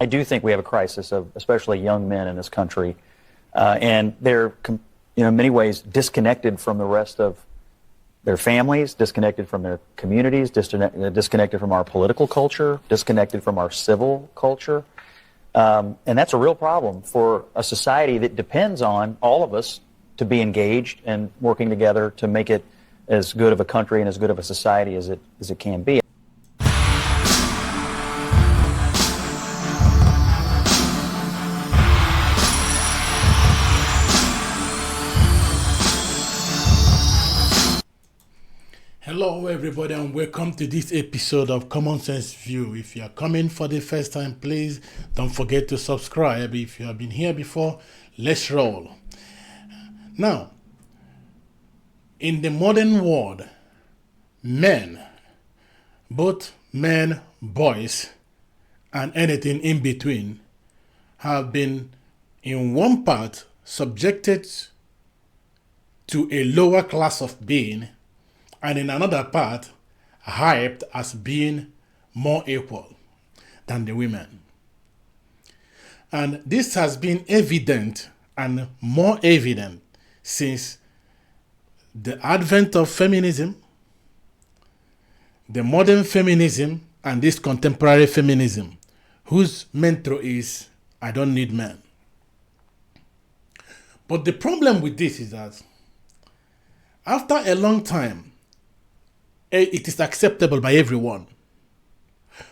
I do think we have a crisis of especially young men in this country, and they're, in many ways disconnected from the rest of their families, disconnected from their communities, disconnected from our political culture, disconnected from our civil culture. And that's a real problem for a society that depends on all of us to be engaged and working together to make it as good of a country and as good of a society as it can be. Hello everybody, and welcome to this episode of Common Sense View. If you are coming for the first time, please don't forget to subscribe. If you have been here before, let's roll. Now, in the modern world, men, both men, boys, and anything in between, have been in one part subjected to a lower class of being, and in another part, hyped as being more equal than the women. And this has been evident and more evident since the advent of feminism, the modern feminism, and this contemporary feminism, whose mantra is, I don't need men. But the problem with this is that after a long time, it is acceptable by everyone.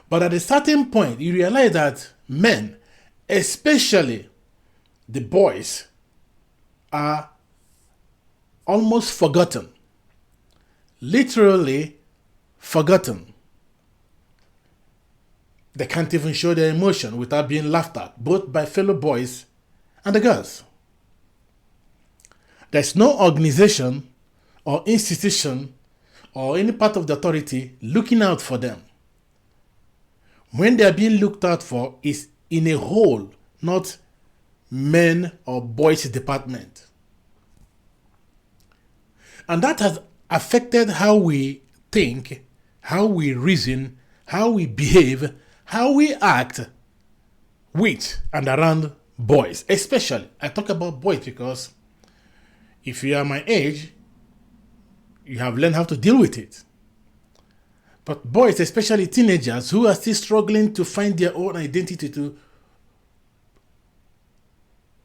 But at a certain point, you realize that men, especially the boys, are almost forgotten. Literally forgotten. They can't even show their emotion without being laughed at, both by fellow boys and the girls. There's no organization or institution or any part of the authority looking out for them. When they are being looked out for is in a whole, not men or boys department. And that has affected how we think, how we reason, how we behave, how we act with and around boys. Especially, I talk about boys because if you are my age, you have learned how to deal with it. But boys, especially teenagers who are still struggling to find their own identity, to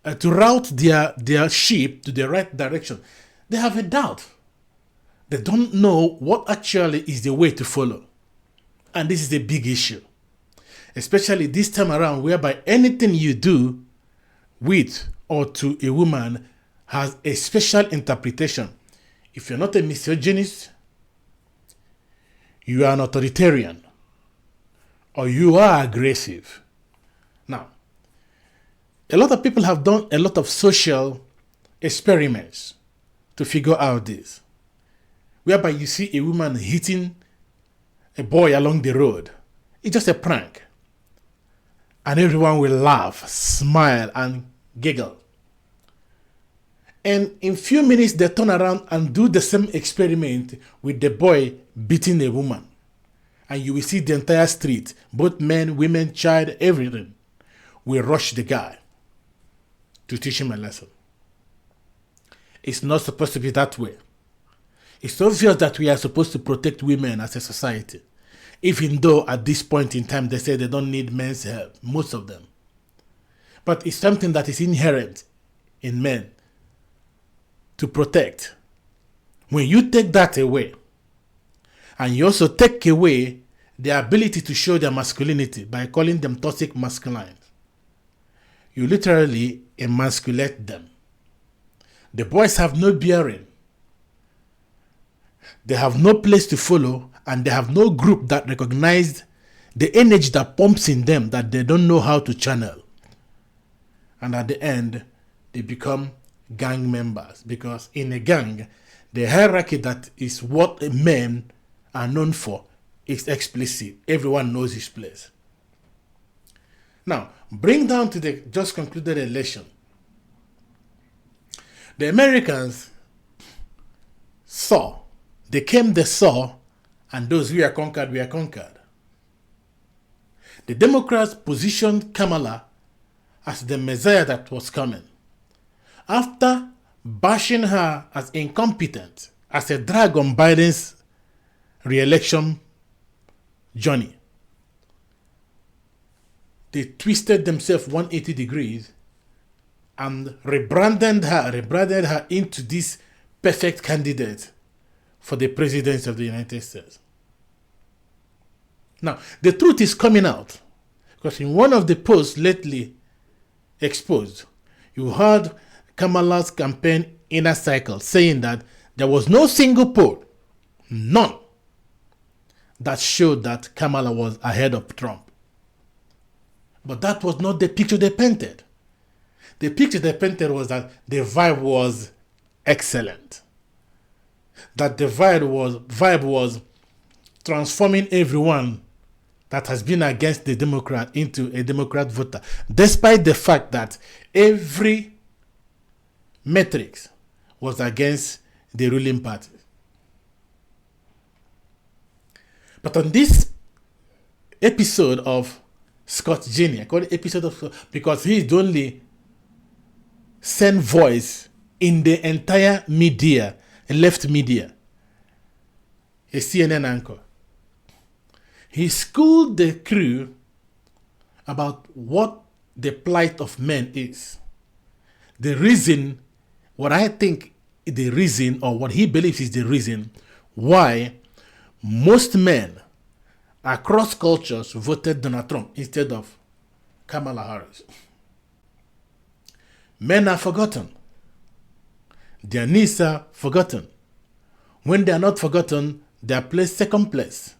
route their ship to the right direction, they have a doubt. They don't know what actually is the way to follow. And this is a big issue. Especially this time around, whereby anything you do with or to a woman has a special interpretation. If you're not a misogynist, you are an authoritarian, or you are aggressive. Now, a lot of people have done a lot of social experiments to figure out this, whereby you see a woman hitting a boy along the road. It's just a prank. And everyone will laugh, smile, and giggle. And in few minutes, they turn around and do the same experiment with the boy beating a woman. And you will see the entire street, both men, women, child, everything, will rush the guy to teach him a lesson. It's not supposed to be that way. It's obvious that we are supposed to protect women as a society, even though at this point in time they say they don't need men's help, most of them. But it's something that is inherent in men to protect. When you take that away, and you also take away their ability to show their masculinity by calling them toxic masculine, you literally emasculate them. The boys have no bearing. They have no place to follow, and they have no group that recognizes the energy that pumps in them that they don't know how to channel. And at the end, they become gang members, because in a gang, the hierarchy that is what men are known for is explicit. Everyone knows his place. Now, bring down to the just concluded election. The Americans saw, they saw, and those who are conquered were conquered. The Democrats positioned Kamala as the Messiah that was coming. After bashing her as incompetent, as a drag on Biden's re-election journey, they twisted themselves 180 degrees and rebranded her into this perfect candidate for the presidency of the United States. Now, the truth is coming out, because in one of the posts lately exposed, you heard Kamala's campaign inner cycle saying that there was no single poll, none, that showed that Kamala was ahead of Trump. But that was not the picture they painted. The picture they painted was that the vibe was excellent. That the vibe was transforming everyone that has been against the Democrat into a Democrat voter, despite the fact that every metrics was against the ruling party. But on this episode of Scot Jeany, I call it episode of because he is the only sane voice in the entire media, left media, a CNN anchor. He schooled the crew about what the plight of men is. The reason, what I think the reason, or what he believes is the reason why most men across cultures voted Donald Trump instead of Kamala Harris. Men are forgotten. Their needs are forgotten. When they are not forgotten, they are placed second place.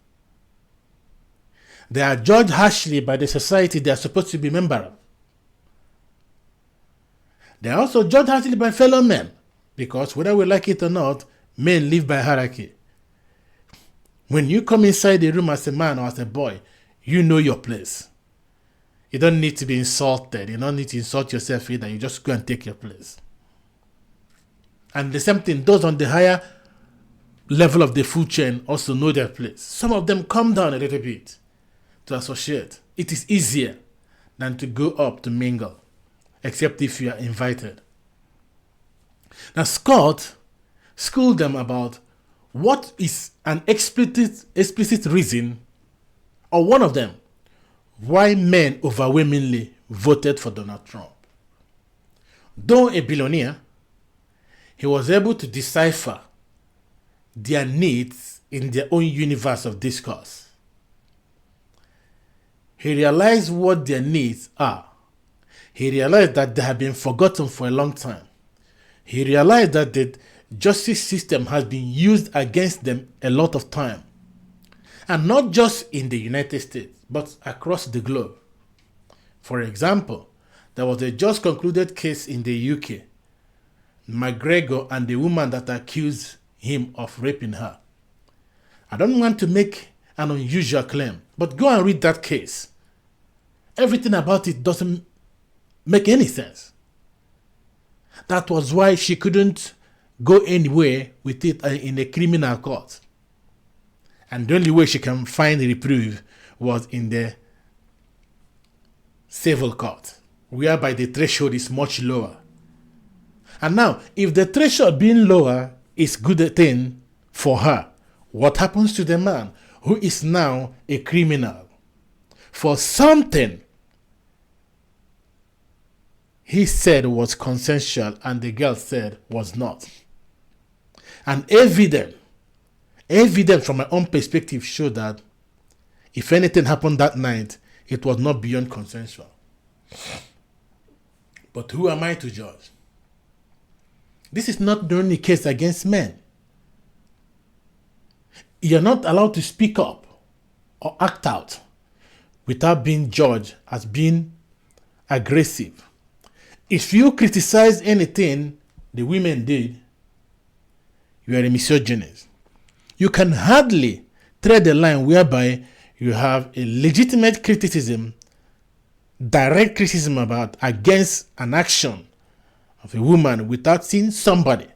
They are judged harshly by the society they are supposed to be member of. They are also judged harshly by fellow men, because whether we like it or not, men live by hierarchy. When you come inside the room as a man or as a boy, you know your place. You don't need to be insulted. You don't need to insult yourself either. You just go and take your place. And the same thing, those on the higher level of the food chain also know their place. Some of them come down a little bit to associate. It is easier than to go up to mingle, except if you are invited. Now, Scott schooled them about what is an explicit reason, or one of them, why men overwhelmingly voted for Donald Trump. Though a billionaire, he was able to decipher their needs in their own universe of discourse. He realized what their needs are. He realized that they have been forgotten for a long time. He realized that the justice system has been used against them a lot of time. And not just in the United States, but across the globe. For example, there was a just concluded case in the UK. McGregor and the woman that accused him of raping her. I don't want to make an unusual claim, but go and read that case. Everything about it doesn't make any sense. That was why she couldn't go anywhere with it in a criminal court. And the only way she can find reprieve was in the civil court, whereby the threshold is much lower. And now, if the threshold being lower is good thing for her, what happens to the man who is now a criminal for something he said was consensual and the girl said was not? And evidence from my own perspective showed that if anything happened that night, it was not beyond consensual. But who am I to judge? This is not the only case against men. You're not allowed to speak up or act out without being judged as being aggressive. If you criticize anything the women did, you are a misogynist. You can hardly tread the line whereby you have a legitimate criticism, direct criticism against an action of a woman without seeing somebody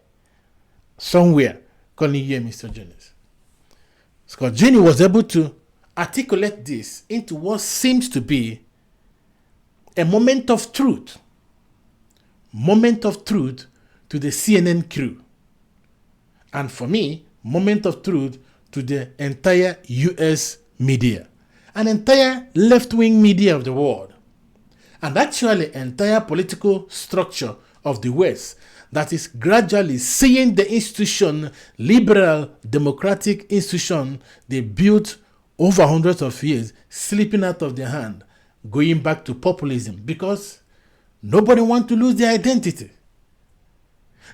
somewhere calling you a misogynist. Scot Jeany was able to articulate this into what seems to be a moment of truth. Moment of truth to the CNN crew. And for me, moment of truth to the entire US media. An entire left-wing media of the world. And actually entire political structure of the West that is gradually seeing the institution, liberal, democratic institution they built over hundreds of years, slipping out of their hand, going back to populism because nobody wants to lose their identity.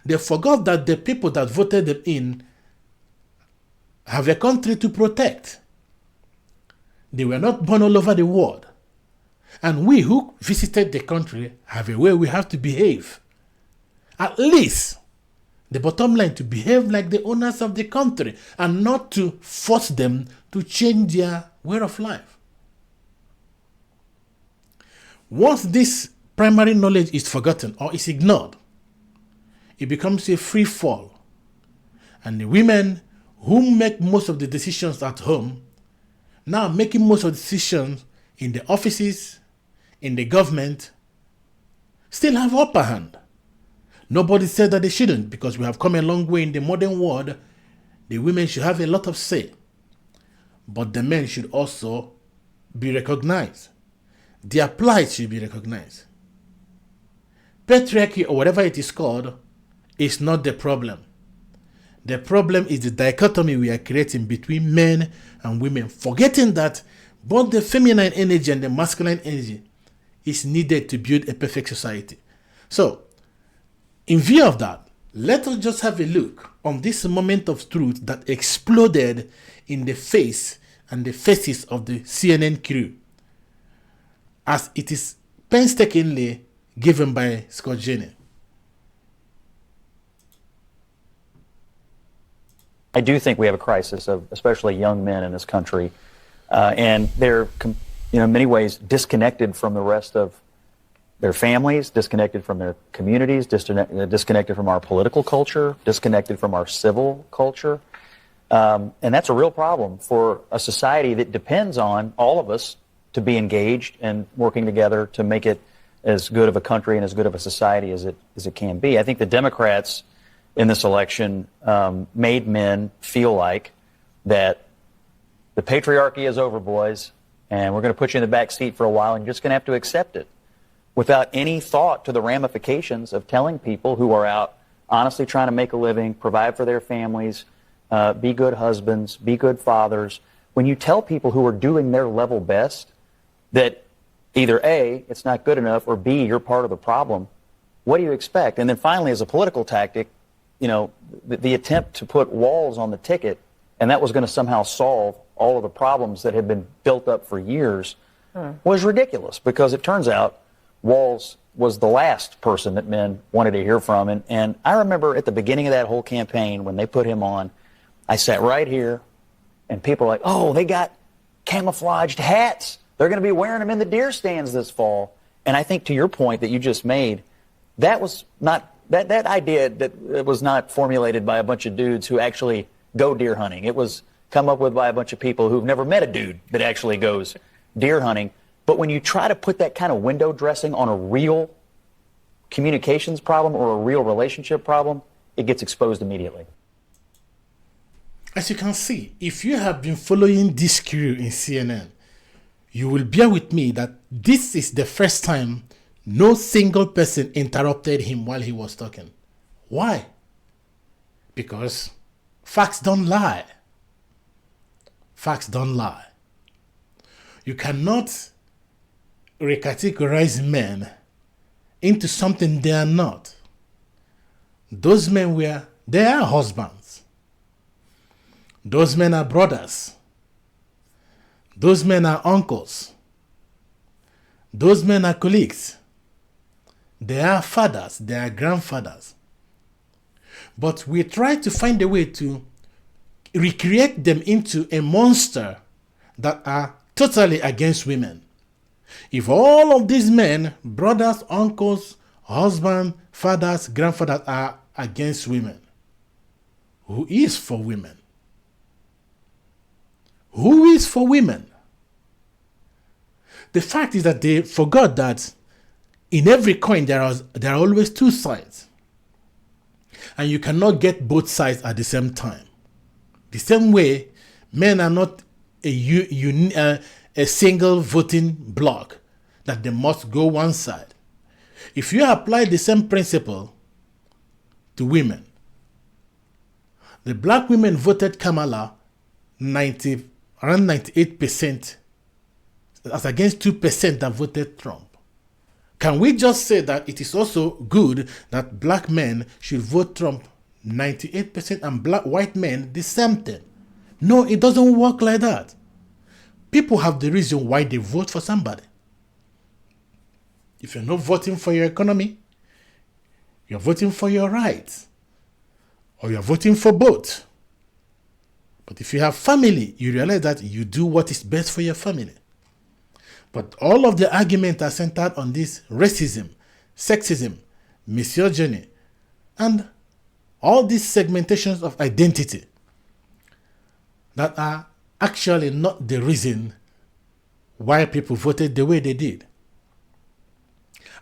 They forgot that the people that voted them in have a country to protect. They were not born all over the world. And we who visited the country have a way we have to behave. At least, the bottom line, to behave like the owners of the country and not to force them to change their way of life. Once this primary knowledge is forgotten or is ignored, it becomes a free fall. And the women who make most of the decisions at home, now making most of the decisions in the offices, in the government, still have upper hand. Nobody said that they shouldn't, because we have come a long way in the modern world. The women should have a lot of say. But the men should also be recognized. Their plight should be recognized. Patriarchy, or whatever it is called, is not the problem. The problem is the dichotomy we are creating between men and women, forgetting that both the feminine energy and the masculine energy is needed to build a perfect society. So, in view of that, let us just have a look on this moment of truth that exploded in the face and the faces of the CNN crew, as it is painstakingly given by Scot Jeany. I do think we have a crisis of especially young men in this country, and they're, in many ways, disconnected from the rest of their families, disconnected from their communities, disconnected from our political culture, disconnected from our civil culture, and that's a real problem for a society that depends on all of us to be engaged and working together to make it as good of a country and as good of a society as it can be. I think the Democrats in this election made men feel like that the patriarchy is over, boys, and we're going to put you in the back seat for a while, and you're just going to have to accept it, without any thought to the ramifications of telling people who are out honestly trying to make a living, provide for their families, be good husbands, be good fathers. When you tell people who are doing their level best that either A, it's not good enough, or B, you're part of the problem, what do you expect? And then finally, as a political tactic, the attempt to put walls on the ticket, and that was going to somehow solve all of the problems that had been built up for years, was ridiculous, because it turns out Walz was the last person that men wanted to hear from. And I remember at the beginning of that whole campaign, when they put him on, I sat right here, and people were like, oh, they got camouflaged hats. They're going to be wearing them in the deer stands this fall. And I think, to your point that you just made, that was not, that idea that was not formulated by a bunch of dudes who actually go deer hunting. It was come up with by a bunch of people who've never met a dude that actually goes deer hunting. But when you try to put that kind of window dressing on a real communications problem or a real relationship problem, it gets exposed immediately. As you can see, if you have been following this crew in CNN, you will bear with me that this is the first time no single person interrupted him while he was talking. Why? Because facts don't lie. Facts don't lie. You cannot recategorize men into something they are not. Those men they are husbands. Those men are brothers. Those men are uncles. Those men are colleagues. They are fathers. They are grandfathers. But we try to find a way to recreate them into a monster that are totally against women. If all of these men, brothers, uncles, husbands, fathers, grandfathers, are against women, who is for women? Who is for women? The fact is that they forgot that in every coin there are always two sides. And you cannot get both sides at the same time. The same way, men are not a single voting bloc that they must go one side. If you apply the same principle to women, the black women voted Kamala around 98%, as against 2% that voted Trump. Can we just say that it is also good that black men should vote Trump 98% and white men the same thing? No, it doesn't work like that. People have the reason why they vote for somebody. If you're not voting for your economy, you're voting for your rights, or you're voting for both. But if you have family, you realize that you do what is best for your family. But all of the arguments are centered on this racism, sexism, misogyny, and all these segmentations of identity that are actually not the reason why people voted the way they did.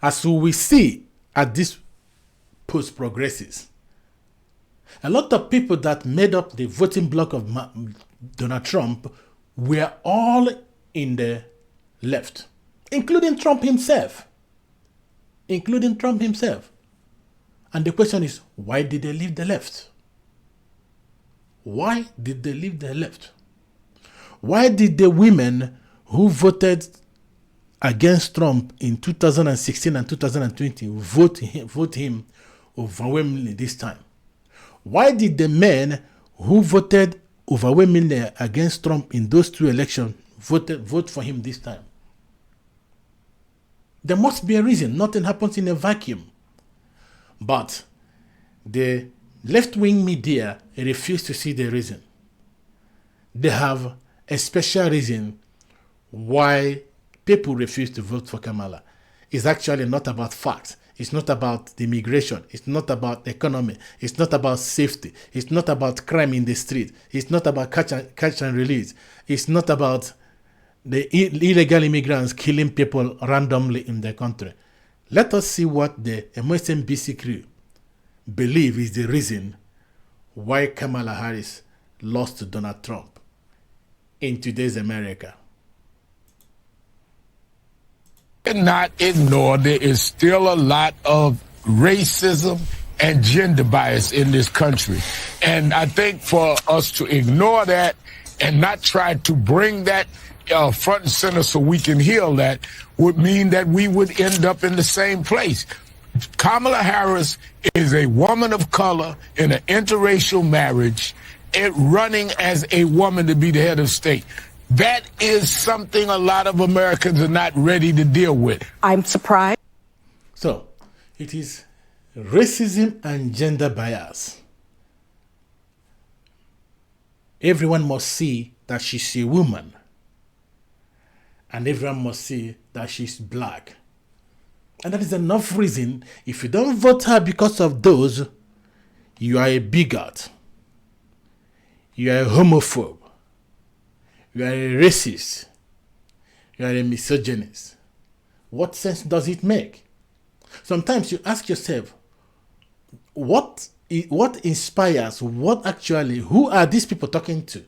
As we see as this post progresses, a lot of people that made up the voting bloc of Donald Trump were all in the left, including Trump himself. And the question is, why did they leave the left? Why did they leave the left? Why did the women who voted against Trump in 2016 and 2020 vote him overwhelmingly this time? Why did the men who voted overwhelmingly against Trump in those two elections vote for him this time? There must be a reason. Nothing happens in a vacuum. But the left-wing media refuse to see the reason. They have a special reason why people refuse to vote for Kamala. It's actually not about facts. It's not about the immigration. It's not about the economy. It's not about safety. It's not about crime in the street. It's not about catch and release. It's not about the illegal immigrants killing people randomly in the country. Let us see what the MSNBC crew believe is the reason why Kamala Harris lost to Donald Trump in today's America. Not ignore there is still a lot of racism and gender bias in this country. And I think for us to ignore that and not try to bring that front and center so we can heal that would mean that we would end up in the same place. Kamala Harris is a woman of color in an interracial marriage and running as a woman to be the head of state. That is something a lot of Americans are not ready to deal with. I'm surprised. So, it is racism and gender bias. Everyone must see that she's a woman. And everyone must see that she's black. And that is enough reason. If you don't vote her because of those, you are a bigot. You are a homophobe. You are a racist. You are a misogynist. What sense does it make? Sometimes you ask yourself, what inspires, who are these people talking to?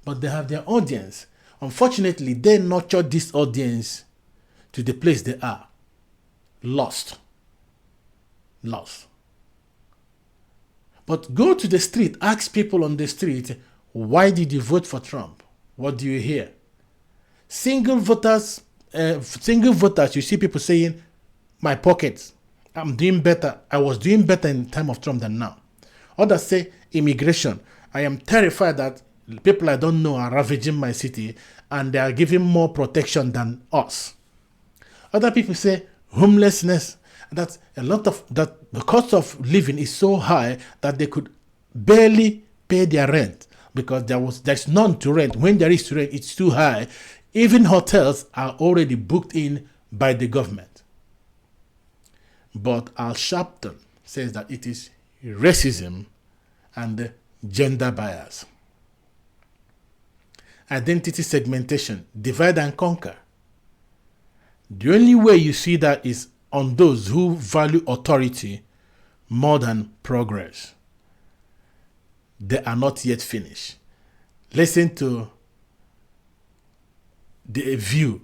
But they have their audience. Unfortunately, they nurtured this audience to the place they are. Lost. But go to the street, ask people on the street, why did you vote for Trump? What do you hear? Single voters, you see people saying, my pockets, I'm doing better. I was doing better in the time of Trump than now. Others say, immigration. I am terrified that people I don't know are ravaging my city and they are giving more protection than us. Other people say, homelessness. That the cost of living is so high that they could barely pay their rent because there's none to rent. When there is to rent, it's too high. Even hotels are already booked in by the government. But Al Sharpton says that it is racism and gender bias. identity segmentation, divide and conquer. The only way you see that is on those who value authority more than progress. They are not yet finished. Listen to the View.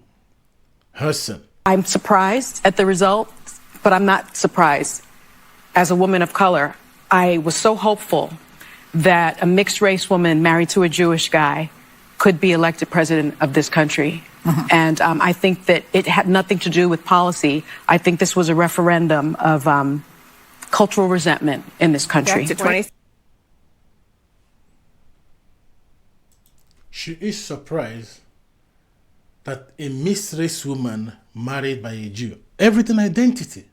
Herson. I'm surprised at the results, but I'm not surprised. As a woman of color, I was so hopeful that a mixed race woman married to a Jewish guy could be elected president of this country. And I think that it had nothing to do with policy. I think this was a referendum of cultural resentment in this country. She is surprised that a mixed race woman married by a Jew. Everything identity.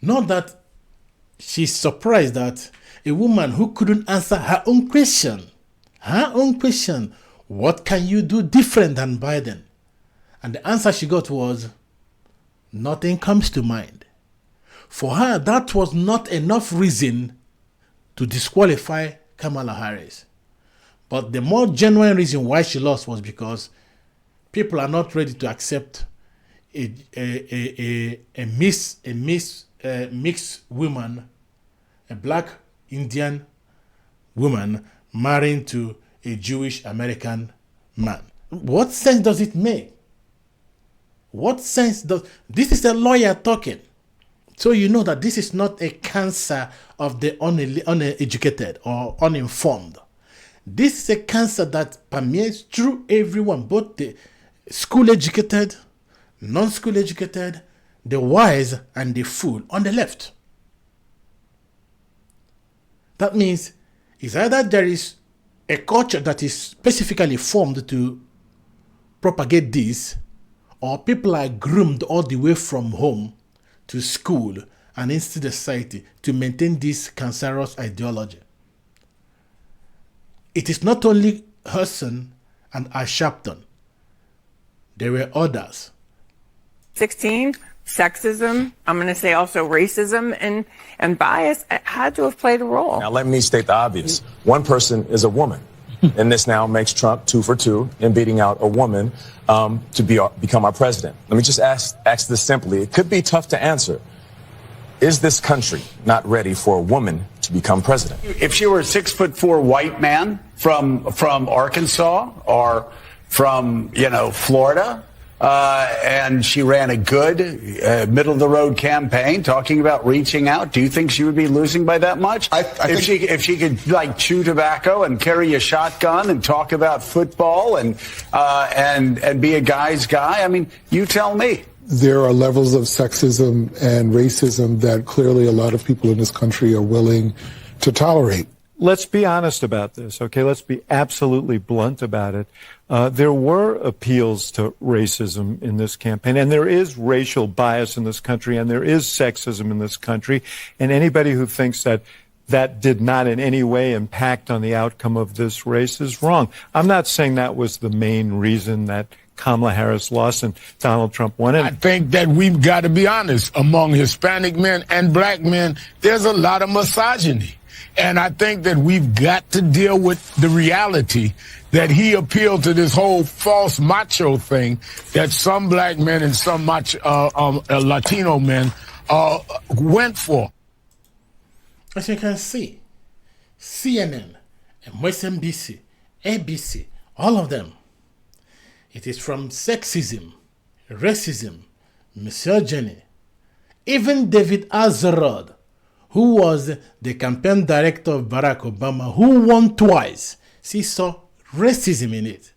Not that she's surprised that a woman who couldn't answer her own question, what can you do different than Biden? And the answer she got was, nothing comes to mind. For her, that was not enough reason to disqualify Kamala Harris. But the more genuine reason why she lost was because people are not ready to accept a mixed woman, a black Indian woman marrying to a Jewish American man. What sense does it make? What sense does... This is a lawyer talking. So you know that this is not a cancer of the uneducated or uninformed. This is a cancer that permeates through everyone, both the school-educated, non-school-educated, the wise and the fool on the left. That means it's either there is a culture that is specifically formed to propagate this, or people are groomed all the way from home to school and into the society to maintain this cancerous ideology. It is not only Herson and Sharpton. There were others. 16, sexism, I'm going to say also racism and bias had to have played a role. Now, let me state the obvious. One person is a woman. And this now makes Trump 2 for 2 in beating out a woman to become our president. Let me just ask this simply. It could be tough to answer. Is this country not ready for a woman to become president? If she were a 6'4" white man from Arkansas or from, Florida, and she ran a good middle-of-the-road campaign talking about reaching out, do you think she would be losing by that much? If she could chew tobacco and carry a shotgun and talk about football and be a guy's guy, I mean, you tell me. There are levels of sexism and racism that clearly a lot of people in this country are willing to tolerate. Let's be honest about this, okay? Let's be absolutely blunt about it. There were appeals to racism in this campaign, and there is racial bias in this country, and there is sexism in this country. And anybody who thinks that that did not in any way impact on the outcome of this race is wrong. I'm not saying that was the main reason that Kamala Harris lost and Donald Trump won it. I think that we've got to be honest. Among Hispanic men and black men, there's a lot of misogyny. And I think that we've got to deal with the reality that he appealed to this whole false macho thing that some black men and some Latino men went for. As you can see, CNN, MSNBC, ABC, all of them, it is from sexism, racism, misogyny. Even David Axelrod, who was the campaign director of Barack Obama, who won twice, saw racism in it.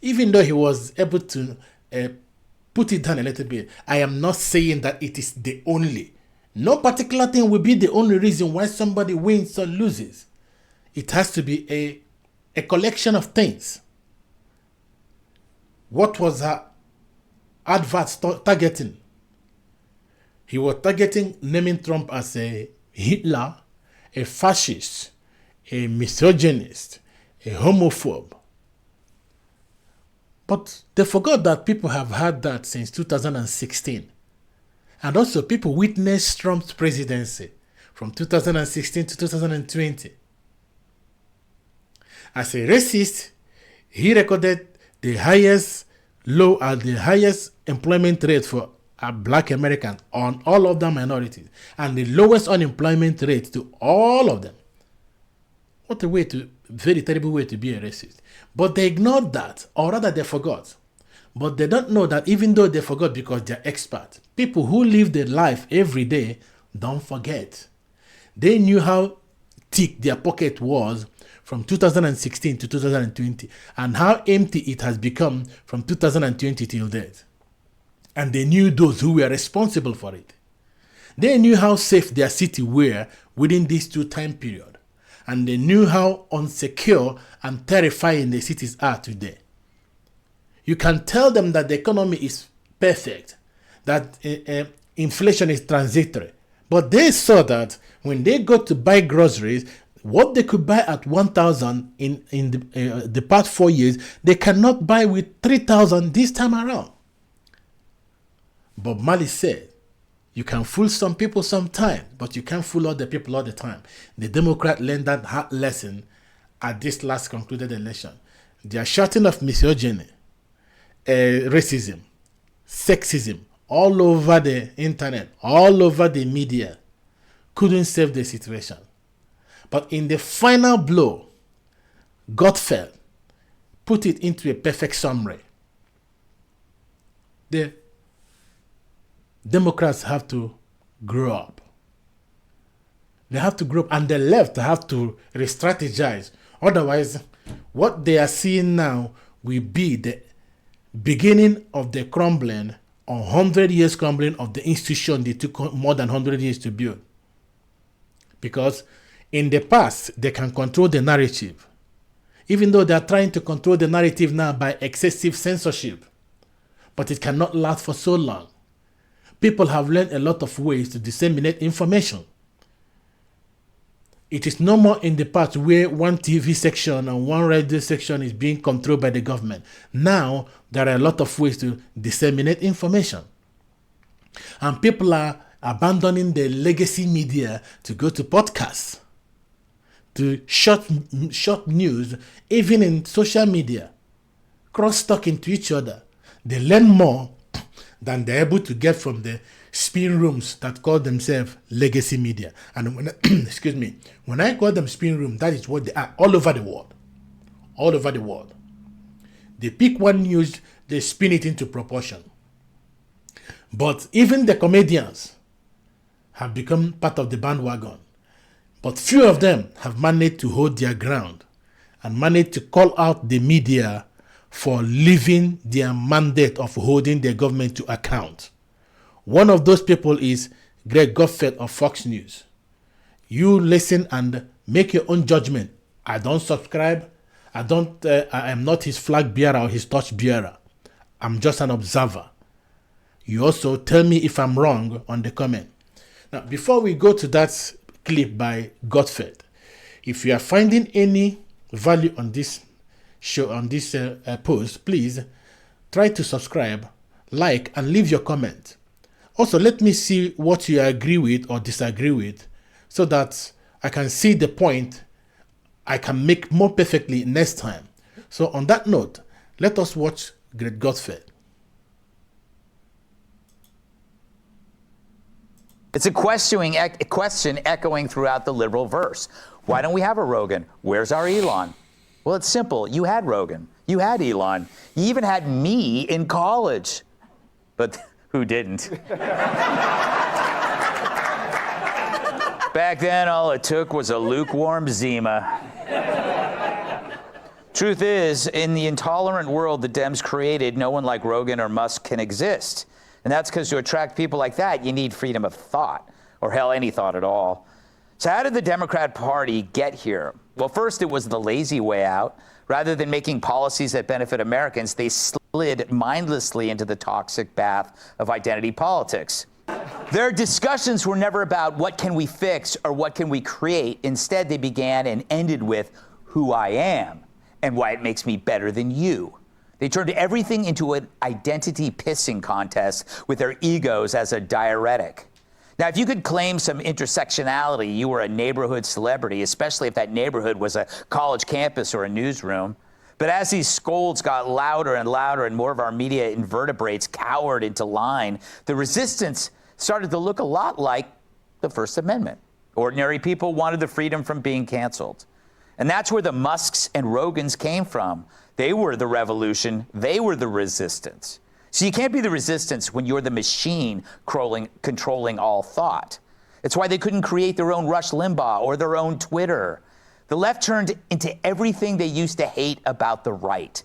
Even though he was able to put it down a little bit, I am not saying that it is the only. No particular thing will be the only reason why somebody wins or loses. It has to be a collection of things. What was her advert targeting? He was targeting naming Trump as a Hitler, a fascist, a misogynist, a homophobe. But they forgot that people have had that since 2016. And also people witnessed Trump's presidency from 2016 to 2020. As a racist, He recorded the highest the highest employment rate for black Americans on all of the minorities, and the lowest unemployment rate to all of them. What a very terrible way to be a racist. But they ignored that, or rather they forgot. But they don't know that even though they forgot because they're experts, people who live their life every day don't forget. They knew how thick their pocket was from 2016 to 2020 and how empty it has become from 2020 till date. And they knew those who were responsible for it. They knew how safe their city were within these two time periods. And they knew how unsecure and terrifying the cities are today. You can tell them that the economy is perfect, that inflation is transitory. But they saw that when they go to buy groceries, what they could buy at 1,000 in the past 4 years, they cannot buy with 3,000 this time around. Bob Marley said, you can fool some people sometime, but you can't fool other people all the time. The Democrats learned that hard lesson at this last concluded election. They are shouting of misogyny, racism, sexism, all over the internet, all over the media, couldn't save the situation. But in the final blow, Gutfeld put it into a perfect summary. The Democrats have to grow up. They have to grow up, and the left have to re-strategize. Otherwise, what they are seeing now will be the beginning of the crumbling, or 100 years crumbling of the institution they took more than 100 years to build. Because in the past, they can control the narrative, even though they are trying to control the narrative now by excessive censorship. But it cannot last for so long. People have learned a lot of ways to disseminate information. It is no more in the past where one TV section and one radio section is being controlled by the government. Now, there are a lot of ways to disseminate information. And people are abandoning the legacy media to go to podcasts, to short news, even in social media, cross-talking to each other. They learn more than they're able to get from the spin rooms that call themselves legacy media. And when excuse me, when I call them spin room, that is what they are all over the world. All over the world. They pick one news, they spin it into proportion. But even the comedians have become part of the bandwagon. But few of them have managed to hold their ground and managed to call out the media for leaving their mandate of holding their government to account. One of those people is Greg Gutfeld of Fox News. You listen and make your own judgment. I don't subscribe. I am not his flag bearer or his torch bearer. I'm just an observer. You also tell me if I'm wrong on the comment. Now, before we go to that clip by Gutfeld, if you are finding any value on this show, on this post, please try to subscribe, like, and leave your comment. Also, let me see what you agree with or disagree with so that I can see the point I can make more perfectly next time. So on that note, let us watch Greg Gutfeld. It's a question echoing throughout the liberal verse. Why don't we have a Rogan? Where's our Elon? Well, it's simple. You had Rogan. You had Elon. You even had me in college. But who didn't? Back then, all it took was a lukewarm Zima. Truth is, in the intolerant world the Dems created, no one like Rogan or Musk can exist. And that's because to attract people like that, you need freedom of thought, or hell, any thought at all. So how did the Democrat Party get here? Well, first it was the lazy way out. Rather than making policies that benefit Americans, they slid mindlessly into the toxic bath of identity politics. Their discussions were never about what can we fix or what can we create. Instead, they began and ended with who I am and why it makes me better than you. They turned everything into an identity pissing contest with their egos as a diuretic. Now, if you could claim some intersectionality, you were a neighborhood celebrity, especially if that neighborhood was a college campus or a newsroom. But as these scolds got louder and louder and more of our media invertebrates cowered into line, the resistance started to look a lot like the First Amendment. Ordinary people wanted the freedom from being canceled. And that's where the Musks and Rogans came from. They were the revolution. They were the resistance. So you can't be the resistance when you're the machine controlling all thought. It's why they couldn't create their own Rush Limbaugh or their own Twitter. The left turned into everything they used to hate about the right.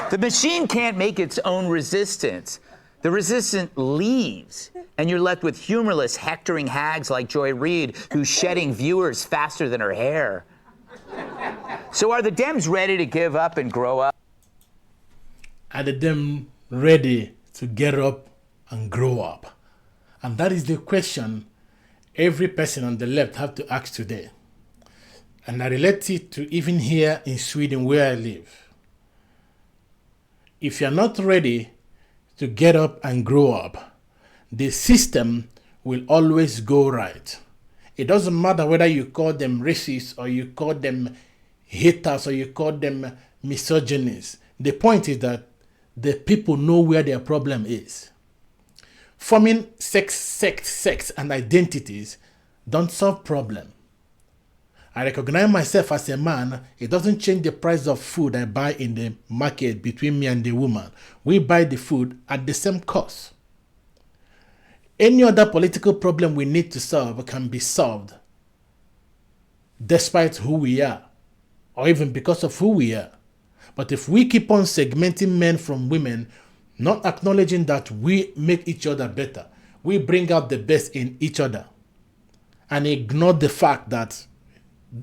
The machine can't make its own resistance. The resistant leaves, and you're left with humorless, hectoring hags like Joy Reid, who's shedding viewers faster than her hair. So are the Dems ready to give up and grow up? Are the Dems ready to get up and grow up? And that is the question every person on the left have to ask today. And I relate it to even here in Sweden where I live. If you're not ready to get up and grow up, the system will always go right. It doesn't matter whether you call them racists or you call them haters or you call them misogynists. The point is that the people know where their problem is. Forming sex, and identities don't solve problem. I recognize myself as a man. It doesn't change the price of food I buy in the market between me and the woman. We buy the food at the same cost. Any other political problem we need to solve can be solved despite who we are, or even because of who we are. But if we keep on segmenting men from women, not acknowledging that we make each other better, we bring out the best in each other, and ignore the fact that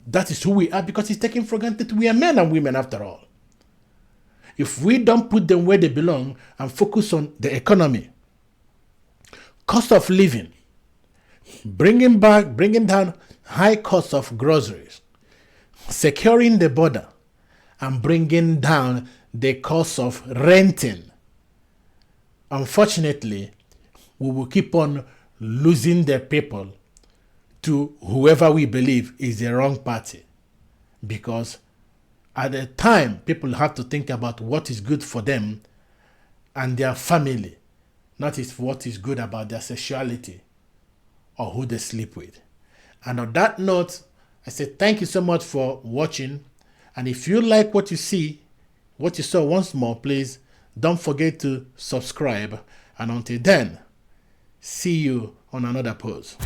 that is who we are, because it's taken for granted we are men and women after all. If we don't put them where they belong and focus on the economy, cost of living, bringing down high cost of groceries, securing the border, and bringing down the cost of renting, unfortunately, we will keep on losing the people to whoever we believe is the wrong party. Because at the time, people have to think about what is good for them and their family, not what is good about their sexuality or who they sleep with. And on that note, I say thank you so much for watching. And if you like what you saw once more, please don't forget to subscribe. And until then, see you on another post.